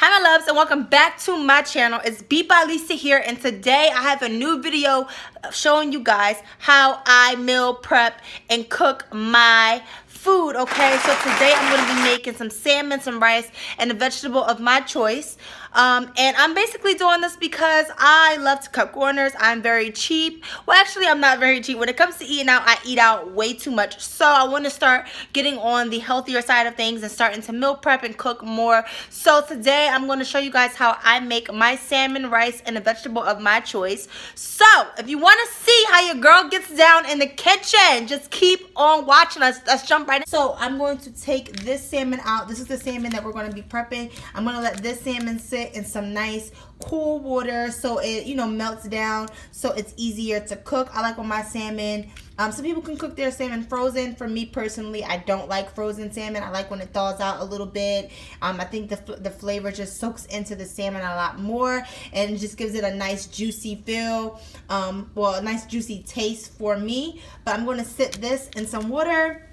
Hi my loves, and welcome back to my channel. It's Beat by Lisa here, and today I have a new video showing you guys how I meal prep and cook my food. Okay, so today I'm going to be making some salmon, some rice, and a vegetable of my choice. And I'm basically doing this because I love to cut corners. I'm very cheap. Well, actually, I'm not very cheap. When it comes to eating out, I eat out way too much. So I want to start getting on the healthier side of things and starting to meal prep and cook more. So today I'm going to show you guys how I make my salmon, rice, and a vegetable of my choice. So if you want to see how your girl gets down in the kitchen, just keep on watching us. Let's jump right in. So I'm going to take this salmon out. This is the salmon that we're going to be prepping. I'm going to let this salmon sit in some nice cool water so it, melts down, so it's easier to cook. I like when my salmon, some people can cook their salmon frozen. For me personally, I don't like frozen salmon. I like when it thaws out a little bit. I think the flavor just soaks into the salmon a lot more and just gives it a nice juicy feel, well, a nice juicy taste for me. But I'm going to sit this in some water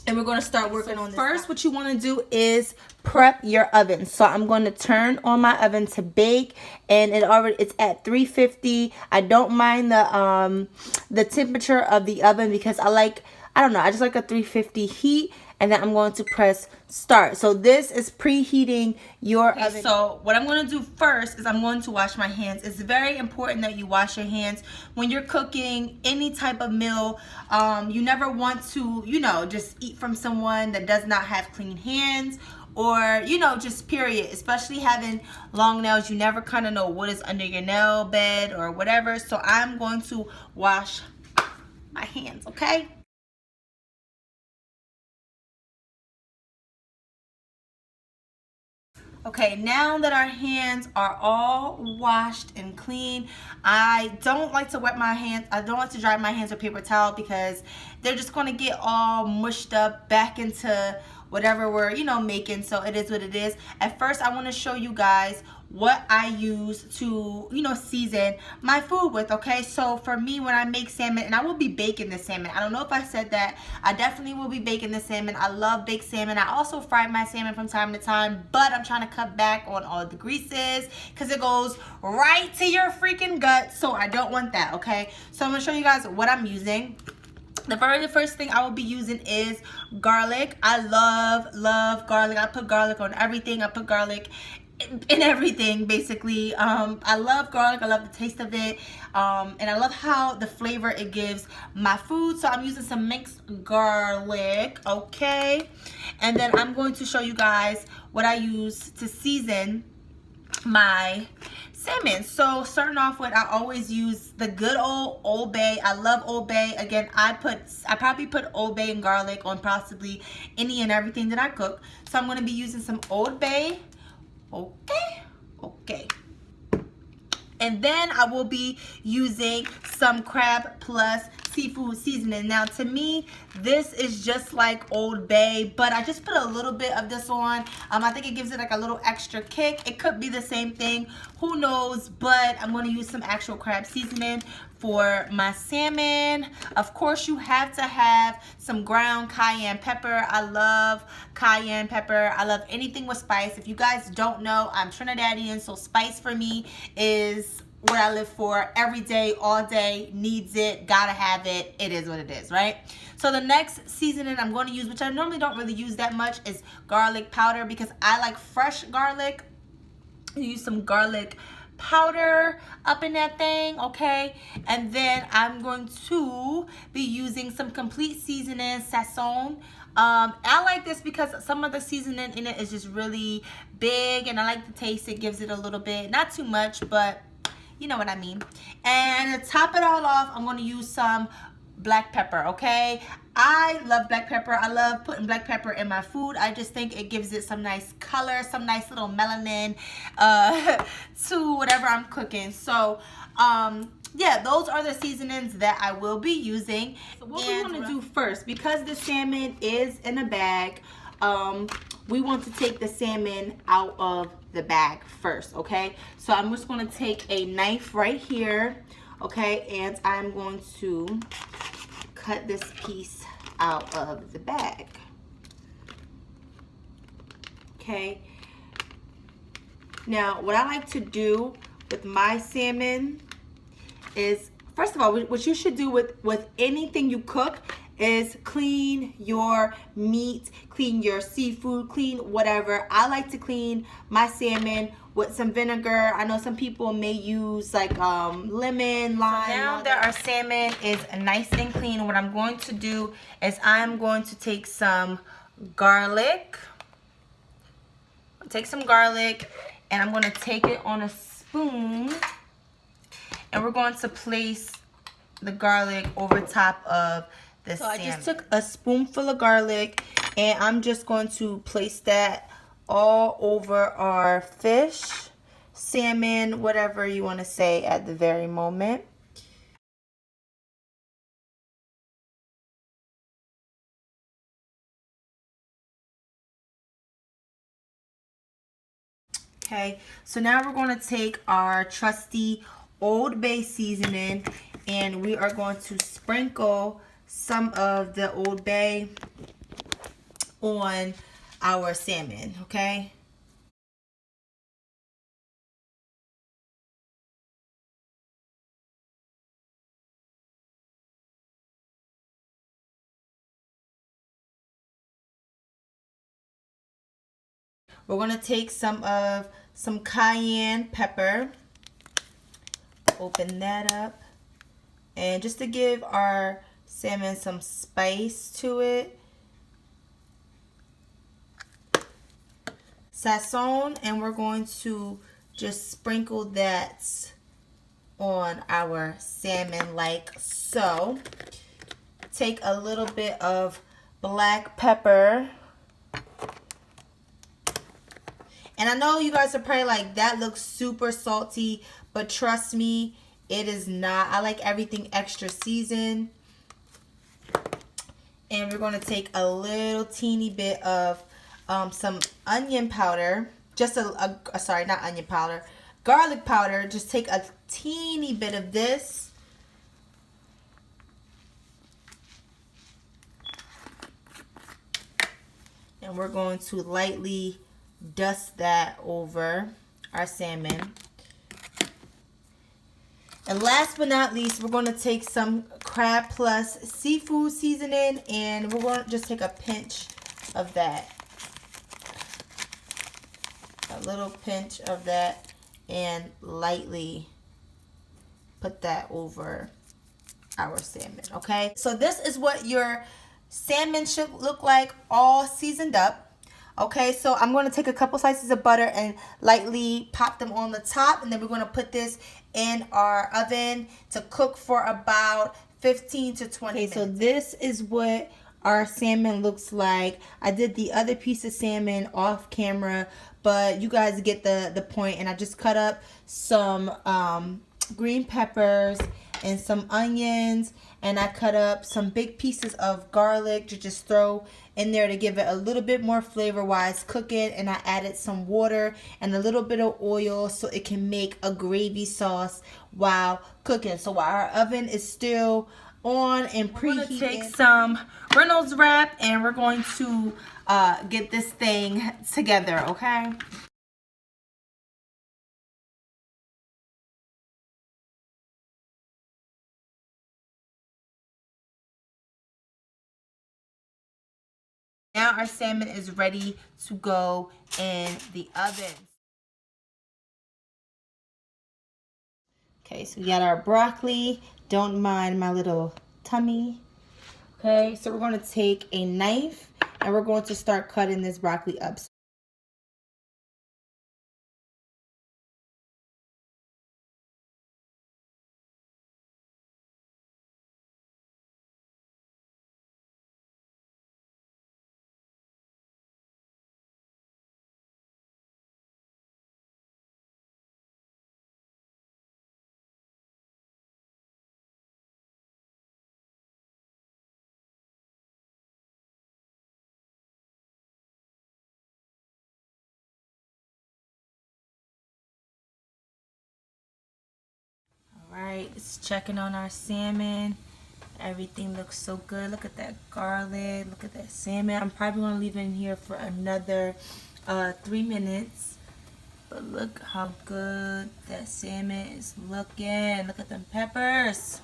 and we're going to start working on this. First, what you want to do is prep your oven. So I'm going to turn on my oven to bake, and it's at 350. I don't mind the temperature of the oven because I just like a 350 heat. And then I'm going to press start. So this is preheating your oven. So what I'm going to do first is I'm going to wash my hands. It's very important that you wash your hands when you're cooking any type of meal. You never want to, just eat from someone that does not have clean hands, or just period. Especially having long nails, you never kind of know what is under your nail bed or whatever. So I'm going to wash my hands, okay? Okay, now that our hands are all washed and clean, I don't like to wet my hands. I don't like to dry my hands with paper towel because they're just going to get all mushed up back into whatever we're, making. So it is what it is. At first, I want to show you guys what I use to, season my food with, okay? So for me, when I make salmon, and I will be baking the salmon. I don't know if I said that. I definitely will be baking the salmon. I love baked salmon. I also fry my salmon from time to time, but I'm trying to cut back on all the greases because it goes right to your freaking gut, so I don't want that, okay? So I'm going to show you guys what I'm using. The very first thing I will be using is garlic. I love garlic. I put garlic on everything. I put garlic in everything, basically. I love garlic. I love the taste of it. And I love how the flavor it gives my food. So I'm using some mixed garlic, okay? And then I'm going to show you guys what I use to season my salmon. So starting off with, I always use the good old Bay. I love Old Bay. Again, I probably put Old Bay and garlic on possibly any and everything that I cook. So I'm going to be using some Old Bay. Okay. And then I will be using some Crab Plus seafood seasoning. Now to me, this is just like Old Bay, but I just put a little bit of this on. I think it gives it like a little extra kick. It could be the same thing, who knows, but I'm going to use some actual crab seasoning for my salmon. Of course, you have to have some ground cayenne pepper. I love cayenne pepper. I love anything with spice. If you guys don't know, I'm Trinidadian, so spice for me is what I live for. Every day, all day, needs it, gotta have it. It is what it is, right? So the next seasoning I'm going to use, which I normally don't really use that much, is garlic powder because I like fresh garlic. Use some garlic powder up in that thing, okay? And then I'm going to be using some complete seasoning, Salmon. I like this because some of the seasoning in it is just really big, and I like the taste it gives it a little bit, not too much, but you know what I mean. And to top it all off, I'm going to use some black pepper, okay? I love black pepper. I love putting black pepper in my food. I just think it gives it some nice color, some nice little melanin to whatever I'm cooking. So yeah, those are the seasonings that I will be using. So what we want to do first, because the salmon is in a bag, we want to take the salmon out of the bag first, okay? So I'm just going to take a knife right here, okay, and I'm going to cut this piece out of the bag, okay? Now, what I like to do with my salmon is, first of all, what you should do with anything you cook is clean your meat, clean your seafood, clean whatever. I like to clean my salmon with some vinegar. I know some people may use like lemon, lime. So now that our salmon is nice and clean, what I'm going to do is I'm going to take some garlic. Take some garlic and I'm going to take it on a spoon. And we're going to place the garlic over top of the salmon. I just took a spoonful of garlic and I'm just going to place that all over our fish, salmon, whatever you want to say at the very moment. Okay, so now we're going to take our trusty Old Bay seasoning and we are going to sprinkle some of the Old Bay on our salmon, okay? We're going to take some cayenne pepper, open that up, and just to give our salmon some spice to it, sazon, and we're going to just sprinkle that on our salmon like so. Take a little bit of black pepper. And I know you guys are probably like, that looks super salty, but trust me, it is not. I like everything extra seasoned. And we're going to take a little teeny bit of some onion powder. Just sorry, not onion powder. Garlic powder. Just take a teeny bit of this. And we're going to lightly dust that over our salmon. And last but not least, we're going to take some Crab Plus seafood seasoning and we're going to just take a pinch of that. A little pinch of that and lightly put that over our salmon, okay? So this is what your salmon should look like, all seasoned up. Okay, so I'm going to take a couple slices of butter and lightly pop them on the top. And then we're going to put this in our oven to cook for about 15 to 20 minutes. So this is what our salmon looks like. I did the other piece of salmon off camera, but you guys get the point. And I just cut up some green peppers and some onions, and I cut up some big pieces of garlic to just throw in there to give it a little bit more flavor while it's cooking. And I added some water and a little bit of oil so it can make a gravy sauce while cooking. So while our oven is still on and preheating, we're going to take some Reynolds wrap and we're going to get this thing together, okay? Now our salmon is ready to go in the oven. Okay, so we got our broccoli. Don't mind my little tummy. Okay, so we're going to take a knife and we're going to start cutting this broccoli up. Alright, it's checking on our salmon. Everything looks so good. Look at that garlic. Look at that salmon. I'm probably going to leave it in here for another 3 minutes. But look how good that salmon is looking. Look at them peppers.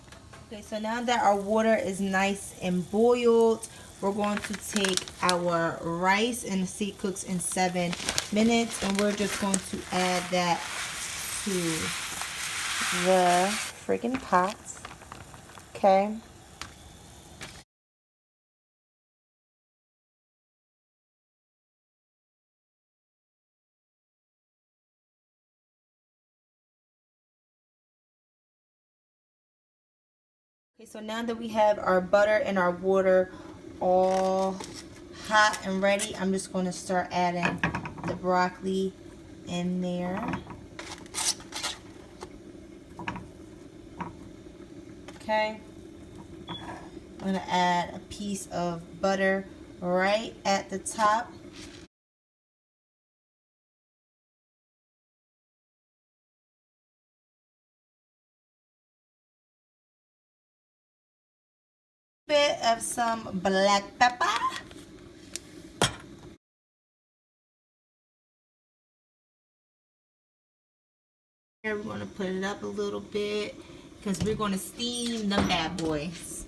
Okay, so now that our water is nice and boiled, we're going to take our rice, and see it cooks in 7 minutes, and we're just going to add that to the freaking pot. Okay. Okay, so now that we have our butter and our water all hot and ready, I'm just going to start adding the broccoli in there. Okay. I'm going to add a piece of butter right at the top. Bit of some black pepper. Here we're going to put it up a little bit because we're going to steam them bad boys.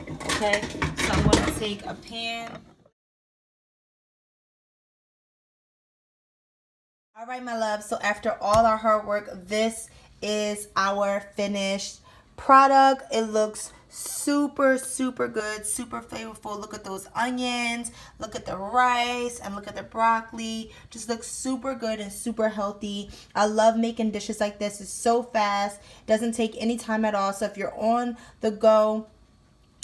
Okay, so I'm going to take a pan. All right, my love, so after all our hard work, this is our finished product. It looks super good, super flavorful. Look at those onions, look at the rice, and look at the broccoli. Just looks super good and super healthy. I love making dishes like this. It's so fast, doesn't take any time at all. So if you're on the go,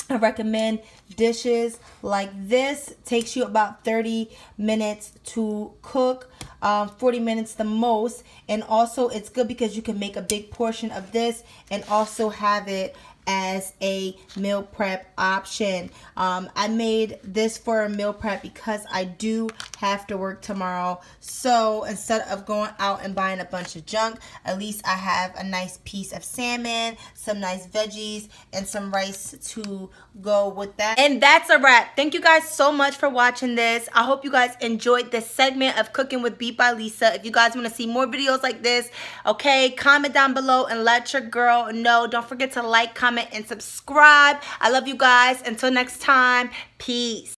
I recommend dishes like this. Takes you about 30 minutes to cook, 40 minutes the most. And also it's good because you can make a big portion of this and also have it as a meal prep option. I made this for a meal prep because I do have to work tomorrow. So instead of going out and buying a bunch of junk, at least I have a nice piece of salmon, some nice veggies, and some rice to go with that. And that's a wrap. Thank you guys so much for watching this. I hope you guys enjoyed this segment of Cooking with Beat by Lisa. If you guys want to see more videos like this, okay, comment down below and let your girl know. Don't forget to like, comment, and subscribe. I love you guys. Until next time, peace.